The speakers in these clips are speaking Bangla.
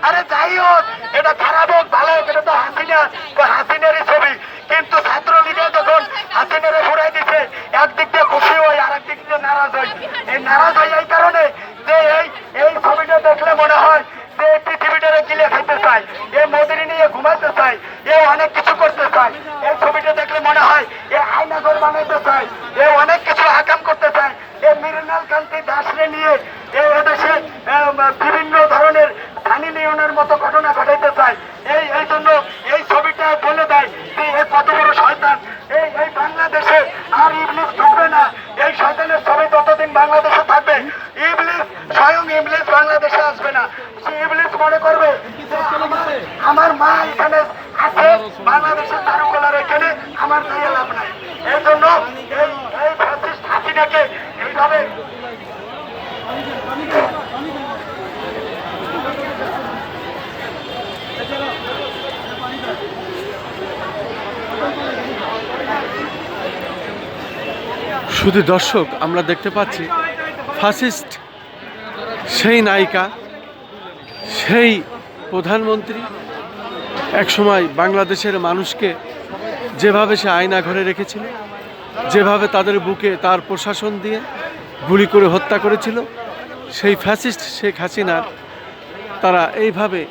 আরে যাই হোক, এটা খারাপ হোক ভালো হোক, এটা তো হাসিনারই ছবি। কিন্তু ছাত্রলীগে যখন হাসিনারে ফুরাই দিছে, একদিক দিয়ে খুশি হই আর একদিক দিয়ে নারাজ হই। এই নারাজ হই এই কারণে যে এই ছবিটা দেখলে মনে হয় যে পৃথিবীটারে গিলে খেতে চায়, এ মোদির নিয়ে ঘুমাইতে চায়, এ অনেক কিছু করতে চায়। এই ছবিটা দেখলে মনে হয় এ আয়নাঘর বানাইতে চায়, এ অনেক কিছু আকাম করতে চায়। এ মৃণাল কান্তি দাসরে নিয়ে এদেশে বিভিন্ন ধরনের ধানি নিয়নের মতো ঘটনা ঘটাইতে চায়। এই জন্য এই ছবিটা বলে দেয় যে এ কত বড় শয়তান। এই বাংলাদেশে আর ইবলিস ঢুকবে না। এই শয়তানের ছবি যতদিন বাংলাদেশে থাকবে, স্বয়ং ইবলিস বাংলাদেশে আসবে না। সে ইবলিস মনে করবে যে আমার মা এখানে আছে, বাংলাদেশের তারকলার এখানে আমার নিয়ে লাভ নাই। এই জন্য এই ফ্যাসিস্ট হাসিনাকে এইভাবে শুধু দর্শক, আমরা দেখতে পাচ্ছি ফ্যাসিস্ট সেই নায়িকা, সেই প্রধানমন্ত্রী একসময় বাংলাদেশের মানুষকে যেভাবে সে আয়না ঘরে রেখেছিল, যেভাবে তাদের বুকে তার প্রশাসন দিয়ে গুলি করে হত্যা করেছিল, সেই ফ্যাসিস্ট শেখ হাসিনার তারা এইভাবে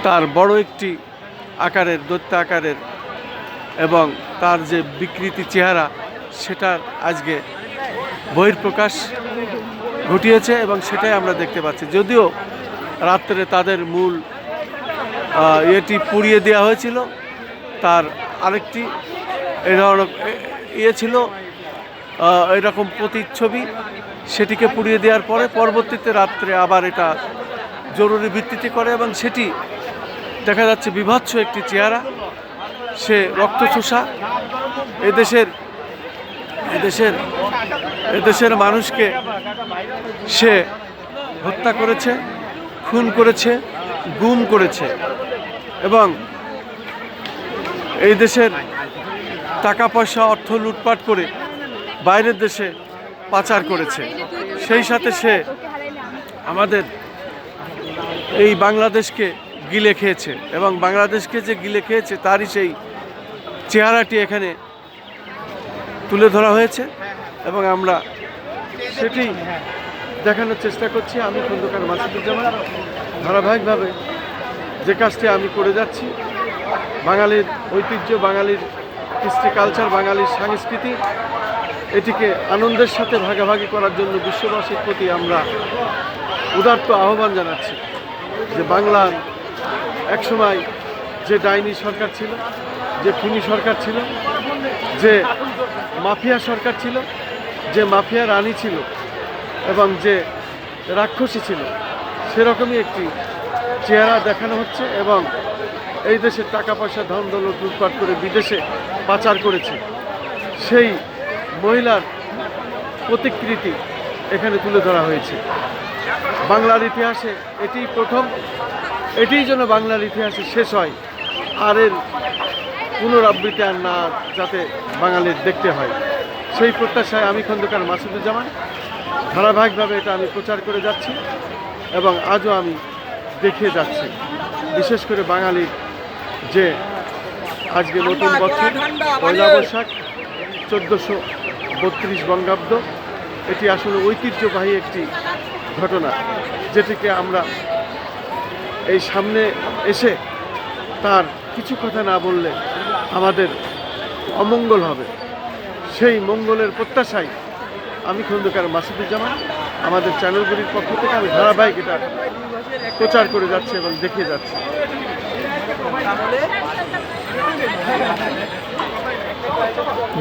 তার বড় একটি আকারের, দৈত্য আকারের এবং তার যে বিকৃতি চেহারা, সেটার আজকে বহিঃপ্রকাশ ঘটিয়েছে এবং সেটাই আমরা দেখতে পাচ্ছি। যদিও রাত্রে তাদের মূল এটি পুড়িয়ে দেওয়া হয়েছিল, তার আরেকটি এই ধরনের ছিল এরকম প্রতিচ্ছবি, সেটিকে পুড়িয়ে দেওয়ার পরে পরবর্তীতে রাত্রে আবার এটা জরুরি ভিত্তিতে করে এবং সেটি দেখা যাচ্ছে বিভৎস একটি চেহারা। সে রক্তচোষা এদেশের মানুষকে সে হত্যা করেছে, খুন করেছে, গুম করেছে এবং এই দেশের টাকা পয়সা অর্থ লুটপাট করে বাইরের দেশে পাচার করেছে। সেই সাথে সে আমাদের এই বাংলাদেশকে গিলে খেয়েছে এবং বাংলাদেশকে যে গিলে খেয়েছে তারই সেই চেহারাটি এখানে তুলে ধরা হয়েছে এবং আমরা সেটি দেখানোর চেষ্টা করছি। আমি খন্দকার মাসুদুজ্জামান ধারাবাহিকভাবে যে কাজটি আমি করে যাচ্ছি, বাঙালির ঐতিহ্য, বাঙালির কৃষ্টি কালচার, বাঙালির সংস্কৃতি, এটিকে আনন্দের সাথে ভাগাভাগি করার জন্য বিশ্ববাসীর প্রতি আমরা উদাত্ত আহ্বান জানাচ্ছি যে বাংলার একসময় যে ডাইনি সরকার ছিল, যে খুনি সরকার ছিল, যে মাফিয়া সরকার ছিল, যে মাফিয়া রানী ছিল এবং যে রাক্ষসী ছিল, সেরকমই একটি চেহারা দেখানো হচ্ছে এবং এই দেশের টাকা পয়সা ধন দৌলত লুটপাট করে বিদেশে পাচার করেছে সেই মহিলার প্রতিকৃতি এখানে তুলে ধরা হয়েছে। বাংলার ইতিহাসে এটিই প্রথম, এটিই যেন বাংলার ইতিহাসে শেষ হয় আর এর পুনরাবৃত্তি আর না যাতে বাঙালির দেখতে হয়, সেই প্রত্যাশায় আমি খন্দকার মাসুদুজ্জামান ধারাবাহিকভাবে এটা আমি প্রচার করে যাচ্ছি এবং আজও আমি দেখিয়ে যাচ্ছি। বিশেষ করে বাঙালির যে আজকে নতুন বছর পয়লা বৈশাখ 1432 বঙ্গাব্দ, এটি আসলে ঐতিহ্যবাহী একটি ঘটনা, যেটিকে আমরা এই সামনে এসে তার কিছু কথা না বললে আমাদের অমঙ্গল হবে। সেই মঙ্গলের প্রত্যাশায় আমি খন্দকার মাসুদুজ্জামান আমাদের চ্যানেলগুলির পক্ষ থেকে আমি ধারাবাহিক এটা প্রচার করে যাচ্ছি এবং দেখিয়ে যাচ্ছি।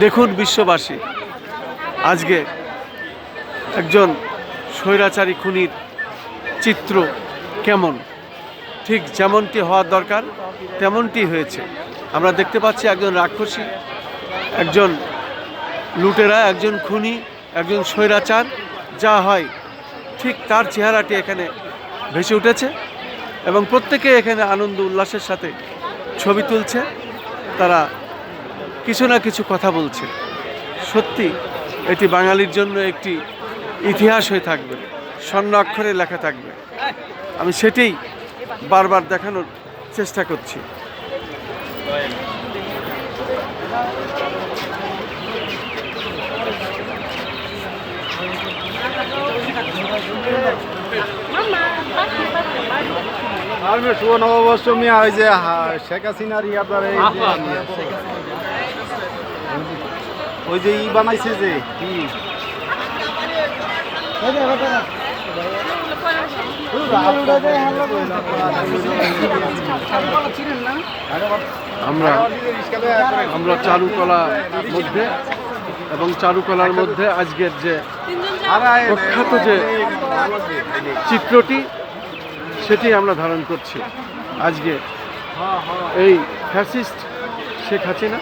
দেখুন বিশ্ববাসী, আজকে একজন স্বৈরাচারী খুনির চিত্র কেমন, ঠিক যেমনটি হওয়ার দরকার তেমনটি হয়েছে। আমরা দেখতে পাচ্ছি একজন রাক্ষসী, একজন লুটেরা, একজন খুনি, একজন স্বৈরাচার যা হয় ঠিক তার চেহারাটি এখানে ভেসে উঠেছে এবং প্রত্যেকে এখানে আনন্দ উল্লাসের সাথে ছবি তুলছে, তারা কিছু না কিছু কথা বলছে। সত্যি এটি বাঙালির জন্য একটি ইতিহাস হয়ে থাকবে, স্বর্ণ অক্ষরে লেখা থাকবে। আমি সেটাই বারবার দেখানোর চেষ্টা করছি। আর শুভ নববর্ষ মিয়া ওই যে শেখ হাসিনার আপনার ওই যে বানাইছে যে কি আমরা আমরা চারুকলার মধ্যে এবং চারুকলার মধ্যে আজকের যে প্রখ্যাত যে চিত্রটি সেটি আমরা ধারণ করছি। আজকে এই ফ্যাসিস্ট শেখ হাসিনা,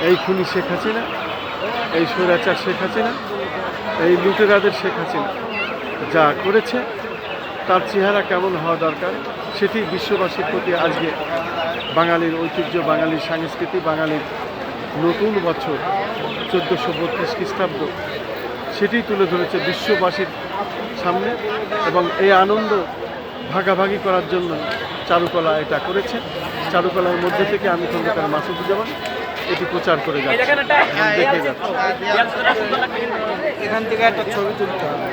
এই খুনি শেখ হাসিনা, এই স্বৈরাচার শেখ হাসিনা, এই লুটেরাদের শেখ হাসিনা যা করেছে তার চেহারা কেমন হওয়া দরকার সেটি বিশ্ববাসীর প্রতি আজকে বাঙালির ঐতিহ্য, বাঙালির সংস্কৃতি, বাঙালির নতুন বছর 1432 খ্রিস্টাব্দ সেটি তুলে ধরেছে বিশ্ববাসীর সামনে। এবং এই আনন্দ ভাগাভাগি করার জন্য চারুকলা এটা করেছে। চারুকলার মধ্যে থেকে আমি খন্দকার মাসুদুজ্জামান এটি প্রচার করে যাচ্ছি, দেখে যাচ্ছি। এখান থেকে একটা ছবি তুলতে হবে।